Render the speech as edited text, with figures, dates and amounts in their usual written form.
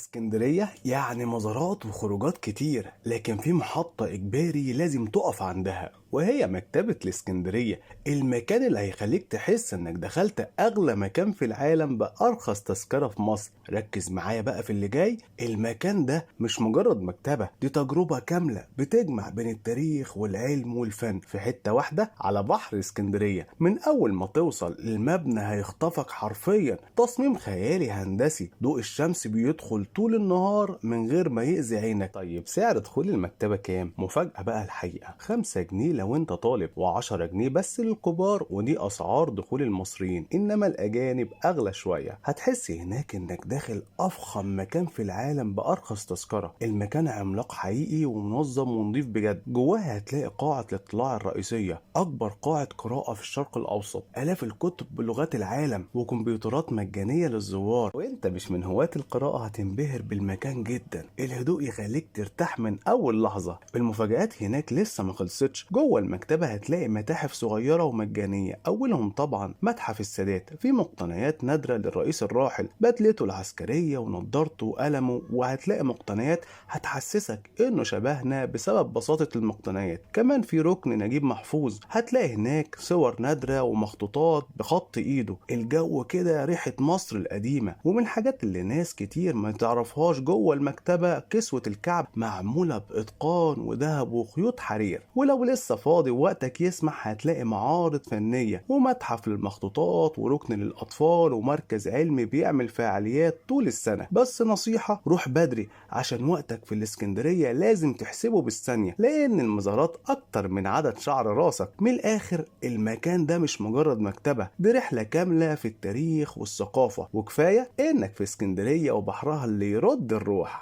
اسكندرية يعني مزارات وخروجات كتير، لكن في محطة إجباري لازم تقف عندها، وهي مكتبة الإسكندرية. المكان اللي هيخليك تحس إنك دخلت أغلى مكان في العالم بأرخص تذكرة في مصر. ركز معايا بقى في اللي جاي. المكان ده مش مجرد مكتبة، دي تجربة كاملة بتجمع بين التاريخ والعلم والفن في حتة واحدة على بحر اسكندرية. من أول ما توصل المبنى هيخطفك حرفيا، تصميم خيالي هندسي، ضوء الشمس بيدخل طول النهار من غير ما يأذي عينك. طيب سعر دخول المكتبة كام؟ مفاجأة بقى الحقيقة، 5 جنيه لو انت طالب، و10 جنيه بس للكبار، ودي أسعار دخول المصريين، إنما الأجانب أغلى شوية. هتحس هناك إنك داخل أفخم مكان في العالم بأرخص تذكرة. المكان عملاق حقيقي ومنظم ونضيف بجد. جواه هتلاقي قاعة الاطلاع الرئيسية، أكبر قاعة قراءة في الشرق الأوسط، آلاف الكتب بلغات العالم، وكمبيوترات مجانية للزوار. وانت مش من هواة القراءة هتنبهر بالمكان جدا. الهدوء يخليك ترتاح من أول لحظة. المفاجآت هناك لسه ما خلصتش. جوه المكتبة هتلاقي متاحف صغيرة ومجانية، أولهم طبعا متحف السادات، فيه مقتنيات نادرة للرئيس الراحل، بدلته العسكرية ونضارته وقلمه، وهتلاقي مقتنيات هتحسسك إنه شبهنا بسبب بساطة المقتنيات. كمان في ركن نجيب محفوظ، هتلاقي هناك صور نادرة ومخطوطات بخط إيده. الجو كده ريحة مصر القديمة. ومن الحاجات اللي ناس كتير ما تعرفهاش جوه المكتبة، كسوة الكعب معمولة بإتقان وذهب وخيوط حرير. ولو لسه فاضي ووقتك يسمح هتلاقي معارض فنية ومتحف للمخطوطات وركن للأطفال ومركز علمي بيعمل فعاليات طول السنة. بس نصيحة، روح بدري عشان وقتك في الإسكندرية لازم تحسبه بالثانية، لأن المزارات أكتر من عدد شعر راسك. من الآخر المكان ده مش مجرد مكتبة، دي رحلة كاملة في التاريخ والثقافة، وكفاية إنك في اسكندرية وبحرها اللي يرد الروح.